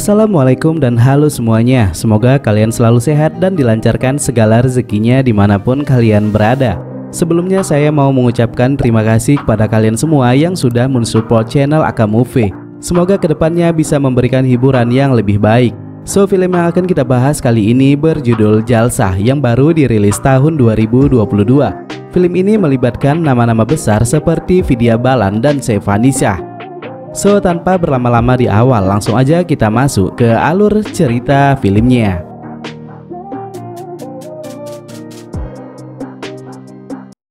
Assalamualaikum dan halo semuanya. Semoga kalian selalu sehat dan dilancarkan segala rezekinya dimanapun kalian berada. Sebelumnya saya mau mengucapkan terima kasih kepada kalian semua yang sudah mensupport channel AK Movie. Semoga kedepannya bisa memberikan hiburan yang lebih baik. So, film yang akan kita bahas kali ini berjudul Jalsah yang baru dirilis tahun 2022. Film ini melibatkan nama-nama besar seperti Vidya Balan dan Zevanisa. So, tanpa berlama-lama di awal, langsung aja kita masuk ke alur cerita filmnya.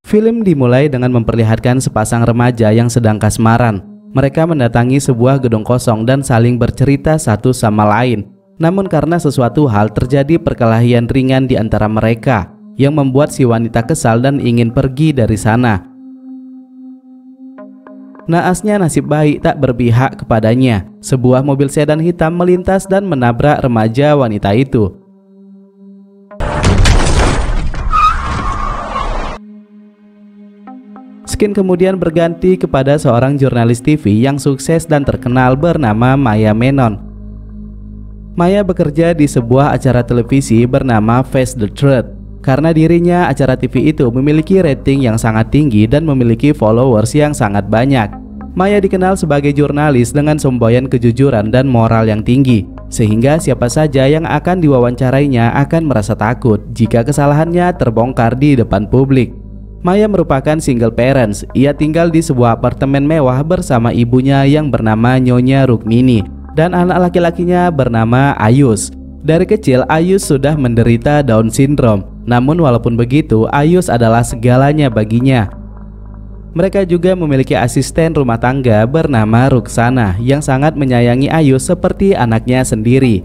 Film dimulai dengan memperlihatkan sepasang remaja yang sedang kasmaran. Mereka mendatangi sebuah gedung kosong dan saling bercerita satu sama lain. Namun karena sesuatu hal terjadi perkelahian ringan di antara mereka yang membuat si wanita kesal dan ingin pergi dari sana. Naasnya nasib baik tak berpihak kepadanya. Sebuah mobil sedan hitam melintas dan menabrak remaja wanita itu. Skin kemudian berganti kepada seorang jurnalis TV yang sukses dan terkenal bernama Maya Menon. Maya bekerja di sebuah acara televisi bernama Face the Truth. Karena dirinya, acara TV itu memiliki rating yang sangat tinggi dan memiliki followers yang sangat banyak. Maya dikenal sebagai jurnalis dengan semboyan kejujuran dan moral yang tinggi, sehingga siapa saja yang akan diwawancarainya akan merasa takut jika kesalahannya terbongkar di depan publik. Maya merupakan single parents. Ia tinggal di sebuah apartemen mewah bersama ibunya yang bernama Nyonya Rukmini dan anak laki-lakinya bernama Ayus. Dari kecil, Ayus sudah menderita Down syndrome. Namun walaupun begitu, Ayus adalah segalanya baginya. Mereka juga memiliki asisten rumah tangga bernama Ruksana yang sangat menyayangi Ayus seperti anaknya sendiri.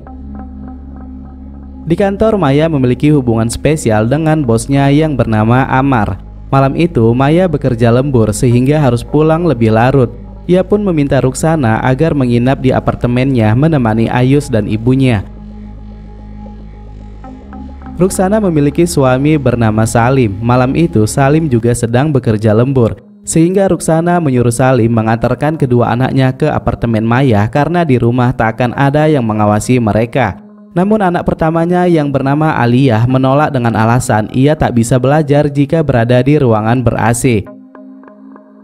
Di kantor, Maya memiliki hubungan spesial dengan bosnya yang bernama Amar. Malam itu, Maya bekerja lembur sehingga harus pulang lebih larut. Ia pun meminta Ruksana agar menginap di apartemennya menemani Ayus dan ibunya. Ruksana memiliki suami bernama Salim. Malam itu Salim juga sedang bekerja lembur, sehingga Ruksana menyuruh Salim mengantarkan kedua anaknya ke apartemen Maya karena di rumah tak akan ada yang mengawasi mereka. Namun anak pertamanya yang bernama Aliyah menolak dengan alasan ia tak bisa belajar jika berada di ruangan ber-AC.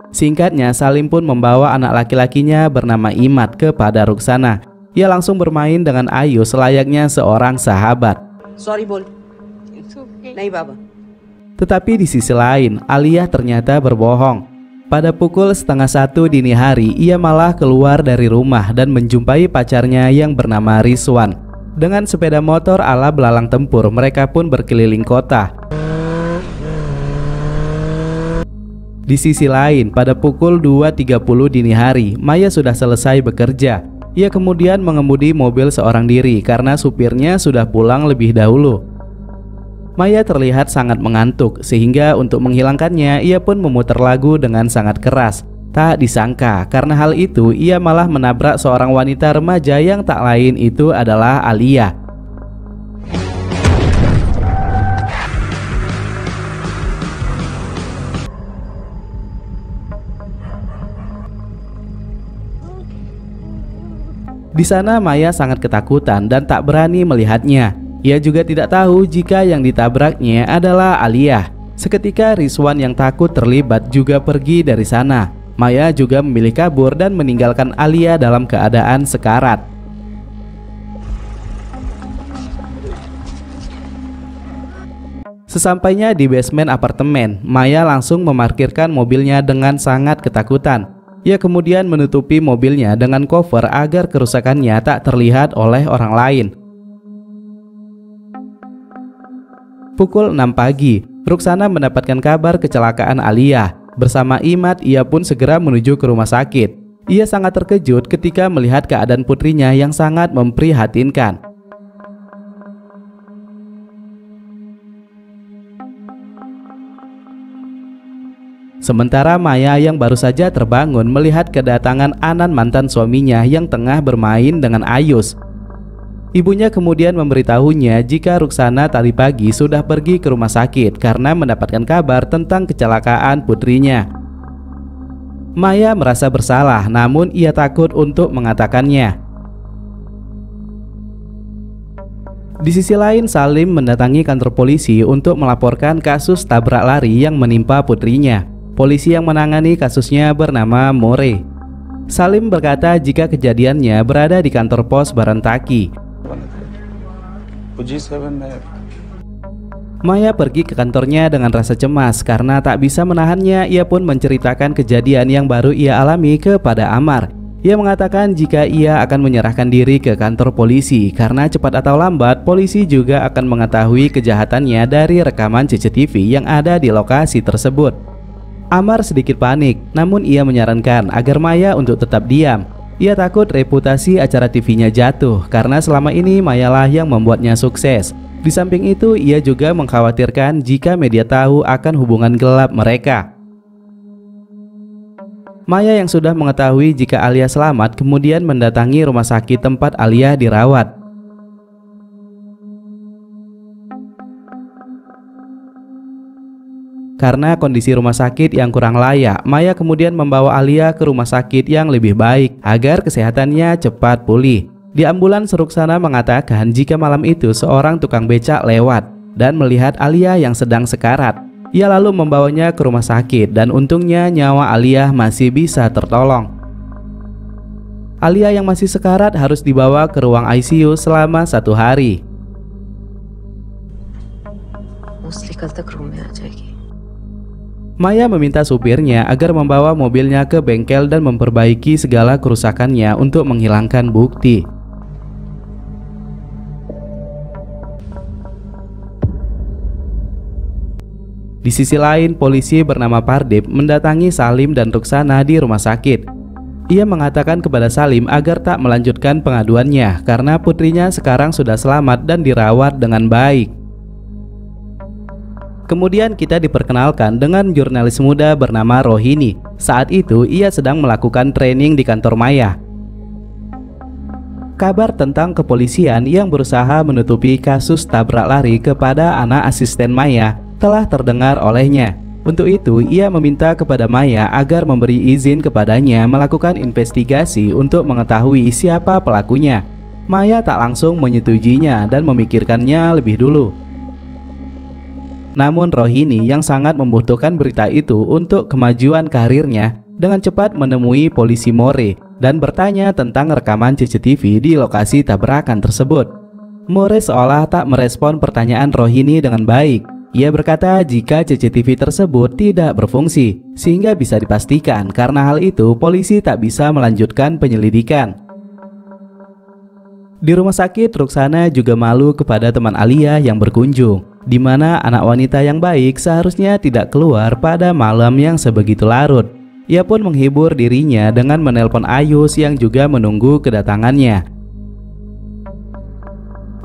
Singkatnya, Salim pun membawa anak laki-lakinya bernama Imad kepada Ruksana. Ia langsung bermain dengan Ayu selayaknya seorang sahabat. Sorry, Bol. Nahi, Baba. Tetapi di sisi lain, Aliyah ternyata berbohong. Pada pukul 12:30 dini hari, ia malah keluar dari rumah dan menjumpai pacarnya yang bernama Rizwan. Dengan sepeda motor ala belalang tempur, mereka pun berkeliling kota. Di sisi lain, pada pukul 2:30 dini hari, Maya sudah selesai bekerja. Ia kemudian mengemudi mobil seorang diri karena supirnya sudah pulang lebih dahulu. Maya terlihat sangat mengantuk, sehingga untuk menghilangkannya ia pun memutar lagu dengan sangat keras. Tak disangka, karena hal itu ia malah menabrak seorang wanita remaja yang tak lain itu adalah Aliyah. Di sana Maya sangat ketakutan dan tak berani melihatnya. Ia juga tidak tahu jika yang ditabraknya adalah Aliyah. Seketika Rizwan yang takut terlibat juga pergi dari sana. Maya juga memilih kabur dan meninggalkan Aliyah dalam keadaan sekarat. Sesampainya di basement apartemen, Maya langsung memarkirkan mobilnya dengan sangat ketakutan. Ia kemudian menutupi mobilnya dengan cover agar kerusakannya tak terlihat oleh orang lain. Pukul 6 pagi, Ruksana mendapatkan kabar kecelakaan Aliyah. Bersama Imad, ia pun segera menuju ke rumah sakit. Ia sangat terkejut ketika melihat keadaan putrinya yang sangat memprihatinkan. Sementara Maya yang baru saja terbangun melihat kedatangan Anan mantan suaminya yang tengah bermain dengan Ayus. Ibunya kemudian memberitahunya jika Ruksana tadi pagi sudah pergi ke rumah sakit karena mendapatkan kabar tentang kecelakaan putrinya. Maya merasa bersalah, namun ia takut untuk mengatakannya. Di sisi lain, Salim mendatangi kantor polisi untuk melaporkan kasus tabrak lari yang menimpa putrinya. Polisi yang menangani kasusnya bernama More. Salim berkata jika kejadiannya berada di kantor pos Barantaki. Maya pergi ke kantornya dengan rasa cemas karena tak bisa menahannya. Ia pun menceritakan kejadian yang baru ia alami kepada Amar. Ia mengatakan jika ia akan menyerahkan diri ke kantor polisi karena cepat atau lambat polisi juga akan mengetahui kejahatannya dari rekaman CCTV yang ada di lokasi tersebut. Amar sedikit panik, namun ia menyarankan agar Maya untuk tetap diam. Ia takut reputasi acara TV-nya jatuh karena selama ini Mayalah yang membuatnya sukses. Di samping itu, ia juga mengkhawatirkan jika media tahu akan hubungan gelap mereka. Maya yang sudah mengetahui jika Alia selamat kemudian mendatangi rumah sakit tempat Alia dirawat. Karena kondisi rumah sakit yang kurang layak, Maya kemudian membawa Alia ke rumah sakit yang lebih baik agar kesehatannya cepat pulih. Di ambulans, Ruksana mengatakan jika malam itu seorang tukang becak lewat dan melihat Alia yang sedang sekarat. Ia lalu membawanya ke rumah sakit dan untungnya nyawa Alia masih bisa tertolong. Alia yang masih sekarat harus dibawa ke ruang ICU selama 1 hari. Maya meminta supirnya agar membawa mobilnya ke bengkel dan memperbaiki segala kerusakannya untuk menghilangkan bukti. Di sisi lain, polisi bernama Pardip mendatangi Salim dan Ruksana di rumah sakit. Ia mengatakan kepada Salim agar tak melanjutkan pengaduannya karena putrinya sekarang sudah selamat dan dirawat dengan baik. Kemudian kita diperkenalkan dengan jurnalis muda bernama Rohini. Saat itu ia sedang melakukan training di kantor Maya. Kabar tentang kepolisian yang berusaha menutupi kasus tabrak lari kepada anak asisten Maya telah terdengar olehnya. Untuk itu, ia meminta kepada Maya agar memberi izin kepadanya melakukan investigasi untuk mengetahui siapa pelakunya. Maya tak langsung menyetujuinya dan memikirkannya lebih dulu. Namun Rohini yang sangat membutuhkan berita itu untuk kemajuan karirnya dengan cepat menemui polisi More dan bertanya tentang rekaman CCTV di lokasi tabrakan tersebut. More seolah tak merespon pertanyaan Rohini dengan baik. Ia berkata jika CCTV tersebut tidak berfungsi, sehingga bisa dipastikan karena hal itu polisi tak bisa melanjutkan penyelidikan. Di rumah sakit, Ruksana juga malu kepada teman Alia yang berkunjung, di mana anak wanita yang baik seharusnya tidak keluar pada malam yang sebegitu larut. Ia pun menghibur dirinya dengan menelpon Ayus yang juga menunggu kedatangannya.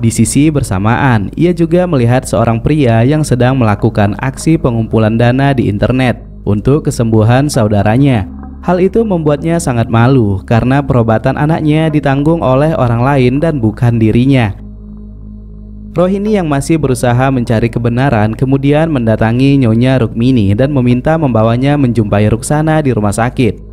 Di sisi bersamaan, ia juga melihat seorang pria yang sedang melakukan aksi pengumpulan dana di internet untuk kesembuhan saudaranya. Hal itu membuatnya sangat malu karena perobatan anaknya ditanggung oleh orang lain dan bukan dirinya. Rohini yang masih berusaha mencari kebenaran kemudian mendatangi Nyonya Rukmini dan meminta membawanya menjumpai Ruksana di rumah sakit.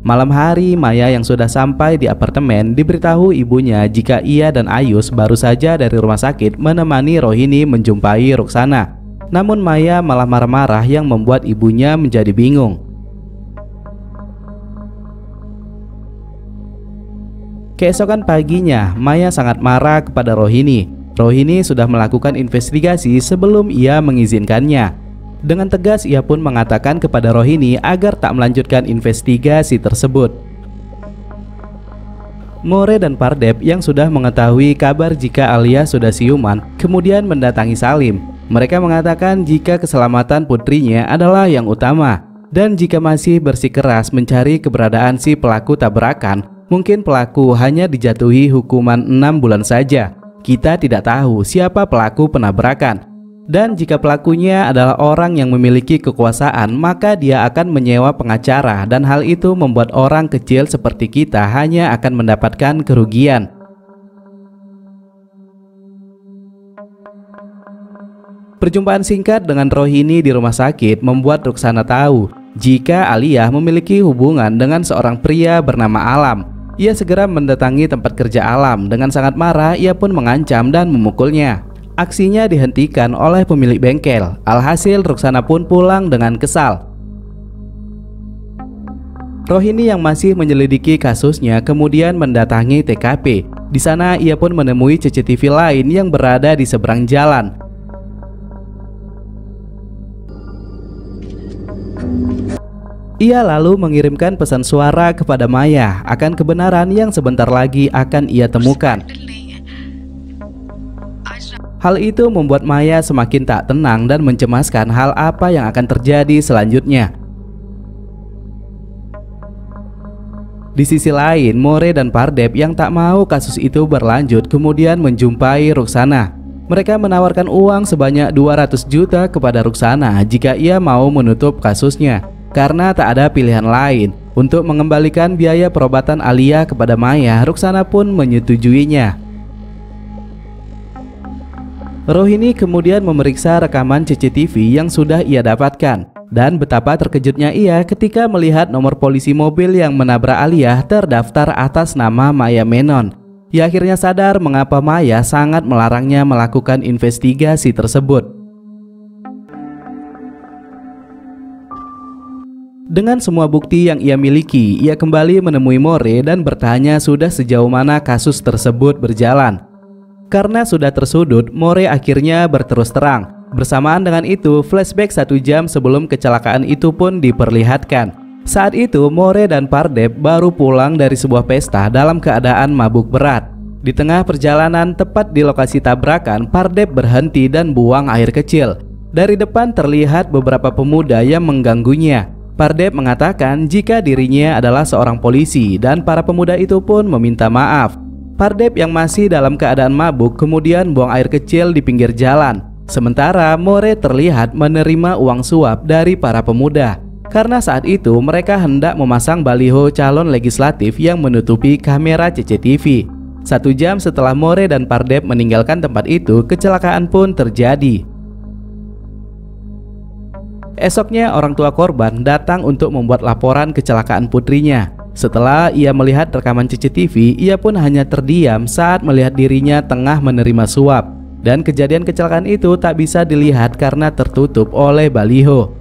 Malam hari, Maya yang sudah sampai di apartemen diberitahu ibunya jika ia dan Ayus baru saja dari rumah sakit menemani Rohini menjumpai Ruksana. Namun Maya malah marah-marah yang membuat ibunya menjadi bingung. Keesokan paginya, Maya sangat marah kepada Rohini. Rohini sudah melakukan investigasi sebelum ia mengizinkannya. Dengan tegas ia pun mengatakan kepada Rohini agar tak melanjutkan investigasi tersebut. More dan Pardep yang sudah mengetahui kabar jika Alia sudah siuman kemudian mendatangi Salim. Mereka mengatakan jika keselamatan putrinya adalah yang utama, dan jika masih bersikeras mencari keberadaan si pelaku tabrakan, mungkin pelaku hanya dijatuhi hukuman 6 bulan saja. Kita tidak tahu siapa pelaku penabrakan. Dan jika pelakunya adalah orang yang memiliki kekuasaan, maka dia akan menyewa pengacara dan hal itu membuat orang kecil seperti kita hanya akan mendapatkan kerugian. Perjumpaan singkat dengan Rohini di rumah sakit membuat Ruksana tahu jika Alia memiliki hubungan dengan seorang pria bernama Alam. Ia segera mendatangi tempat kerja Alam. Dengan sangat marah, ia pun mengancam dan memukulnya. Aksinya dihentikan oleh pemilik bengkel. Alhasil Ruksana pun pulang dengan kesal. Rohini yang masih menyelidiki kasusnya kemudian mendatangi TKP. Di sana ia pun menemui CCTV lain yang berada di seberang jalan. Ia lalu mengirimkan pesan suara kepada Maya akan kebenaran yang sebentar lagi akan ia temukan. Hal itu membuat Maya semakin tak tenang dan mencemaskan hal apa yang akan terjadi selanjutnya. Di sisi lain, More dan Pardep yang tak mau kasus itu berlanjut kemudian menjumpai Ruksana. Mereka menawarkan uang sebanyak 200 juta kepada Ruksana jika ia mau menutup kasusnya. Karena tak ada pilihan lain untuk mengembalikan biaya perobatan Alia kepada Maya, Ruksana pun menyetujuinya. Rohini kemudian memeriksa rekaman CCTV yang sudah ia dapatkan. Dan betapa terkejutnya ia ketika melihat nomor polisi mobil yang menabrak Alia terdaftar atas nama Maya Menon. Ia akhirnya sadar mengapa Maya sangat melarangnya melakukan investigasi tersebut. Dengan semua bukti yang ia miliki, ia kembali menemui More dan bertanya sudah sejauh mana kasus tersebut berjalan. Karena sudah tersudut, More akhirnya berterus terang. Bersamaan dengan itu, flashback 1 jam sebelum kecelakaan itu pun diperlihatkan. Saat itu, More dan Pardep baru pulang dari sebuah pesta dalam keadaan mabuk berat. Di tengah perjalanan, tepat di lokasi tabrakan, Pardep berhenti dan buang air kecil. Dari depan terlihat beberapa pemuda yang mengganggunya. Pardep mengatakan jika dirinya adalah seorang polisi dan para pemuda itu pun meminta maaf. Pardep yang masih dalam keadaan mabuk kemudian buang air kecil di pinggir jalan. Sementara More terlihat menerima uang suap dari para pemuda. Karena saat itu mereka hendak memasang baliho calon legislatif yang menutupi kamera CCTV. 1 jam setelah More dan Pardep meninggalkan tempat itu, kecelakaan pun terjadi. Esoknya orang tua korban datang untuk membuat laporan kecelakaan putrinya. Setelah ia melihat rekaman CCTV, ia pun hanya terdiam saat melihat dirinya tengah menerima suap. Dan kejadian kecelakaan itu tak bisa dilihat karena tertutup oleh baliho.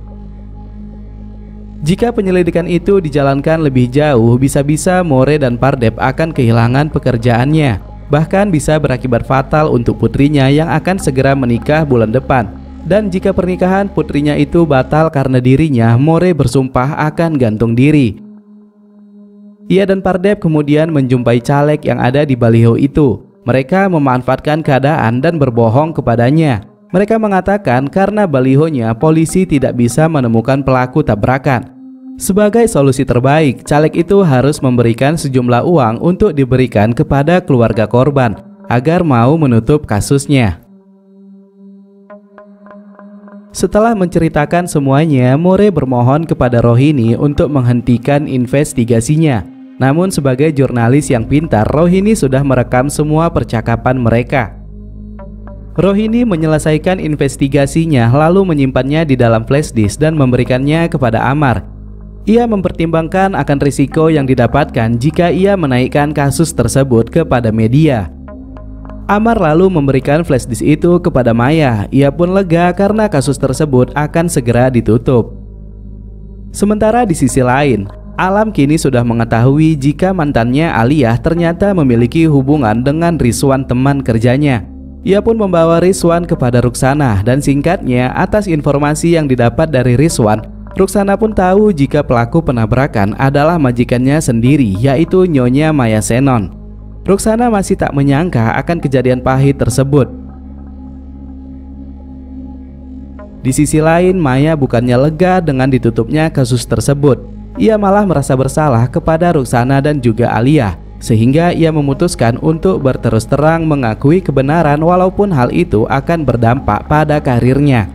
Jika penyelidikan itu dijalankan lebih jauh, bisa-bisa More dan Pardep akan kehilangan pekerjaannya. Bahkan bisa berakibat fatal untuk putrinya yang akan segera menikah bulan depan. Dan jika pernikahan putrinya itu batal karena dirinya, More bersumpah akan gantung diri. Ia dan Pardep kemudian menjumpai caleg yang ada di baliho itu. Mereka memanfaatkan keadaan dan berbohong kepadanya. Mereka mengatakan karena balihonya polisi tidak bisa menemukan pelaku tabrakan. Sebagai solusi terbaik, caleg itu harus memberikan sejumlah uang untuk diberikan kepada keluarga korban agar mau menutup kasusnya. Setelah menceritakan semuanya, More bermohon kepada Rohini untuk menghentikan investigasinya. Namun sebagai jurnalis yang pintar, Rohini sudah merekam semua percakapan mereka. Rohini menyelesaikan investigasinya lalu menyimpannya di dalam flash disk dan memberikannya kepada Amar. Ia mempertimbangkan akan risiko yang didapatkan jika ia menaikkan kasus tersebut kepada media. Amar lalu memberikan flash disk itu kepada Maya. Ia pun lega karena kasus tersebut akan segera ditutup. Sementara di sisi lain, Alam kini sudah mengetahui jika mantannya Alia ternyata memiliki hubungan dengan Rizwan teman kerjanya. Ia pun membawa Rizwan kepada Ruksana dan singkatnya atas informasi yang didapat dari Rizwan, Ruksana pun tahu jika pelaku penabrakan adalah majikannya sendiri, yaitu Nyonya Maya Senon. Ruksana masih tak menyangka akan kejadian pahit tersebut. Di sisi lain, Maya bukannya lega dengan ditutupnya kasus tersebut. Ia malah merasa bersalah kepada Ruksana dan juga Alia, sehingga ia memutuskan untuk berterus terang mengakui kebenaran walaupun hal itu akan berdampak pada karirnya.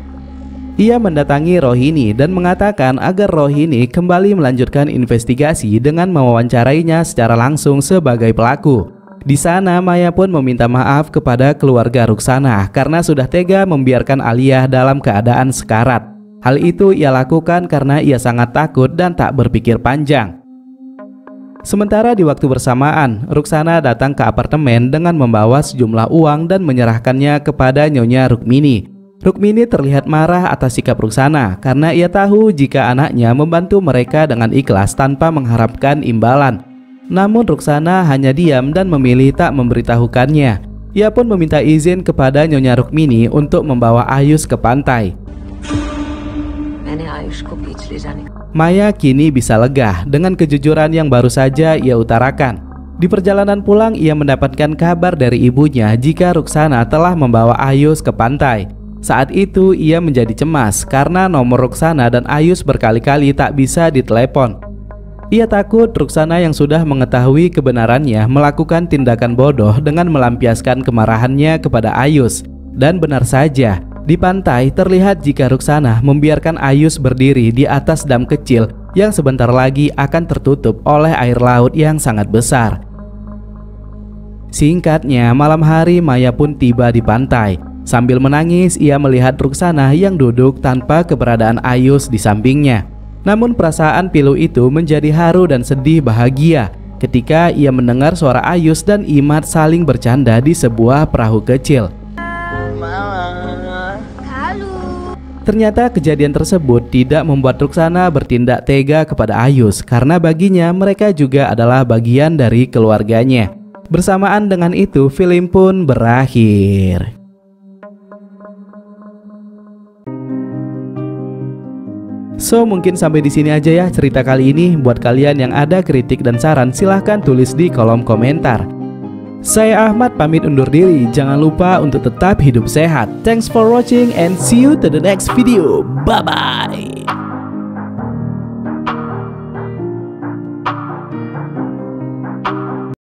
Ia mendatangi Rohini dan mengatakan agar Rohini kembali melanjutkan investigasi dengan mewawancarainya secara langsung sebagai pelaku. Di sana Maya pun meminta maaf kepada keluarga Ruksana karena sudah tega membiarkan Alia dalam keadaan sekarat. Hal itu ia lakukan karena ia sangat takut dan tak berpikir panjang. Sementara di waktu bersamaan, Ruksana datang ke apartemen dengan membawa sejumlah uang dan menyerahkannya kepada Nyonya Rukmini. Rukmini terlihat marah atas sikap Ruksana karena ia tahu jika anaknya membantu mereka dengan ikhlas tanpa mengharapkan imbalan. Namun Ruksana hanya diam dan memilih tak memberitahukannya. Ia pun meminta izin kepada Nyonya Rukmini untuk membawa Ayus ke pantai. Maya kini bisa lega dengan kejujuran yang baru saja ia utarakan. Di perjalanan pulang ia mendapatkan kabar dari ibunya jika Ruksana telah membawa Ayus ke pantai. Saat itu ia menjadi cemas karena nomor Ruksana dan Ayus berkali-kali tak bisa ditelepon. Ia takut Ruksana yang sudah mengetahui kebenarannya melakukan tindakan bodoh dengan melampiaskan kemarahannya kepada Ayus. Dan benar saja, di pantai terlihat jika Ruksana membiarkan Ayus berdiri di atas dam kecil yang sebentar lagi akan tertutup oleh air laut yang sangat besar. Singkatnya, malam hari Maya pun tiba di pantai. Sambil menangis, ia melihat Ruksana yang duduk tanpa keberadaan Ayus di sampingnya. Namun perasaan pilu itu menjadi haru dan sedih bahagia ketika ia mendengar suara Ayus dan Imad saling bercanda di sebuah perahu kecil. Ternyata kejadian tersebut tidak membuat Ruksana bertindak tega kepada Ayus karena baginya mereka juga adalah bagian dari keluarganya. Bersamaan dengan itu, film pun berakhir. So, mungkin sampai di sini aja ya cerita kali ini. Buat kalian yang ada kritik dan saran, silahkan tulis di kolom komentar. Saya Ahmad pamit undur diri. Jangan lupa untuk tetap hidup sehat. Thanks for watching and see you to the next video. Bye bye.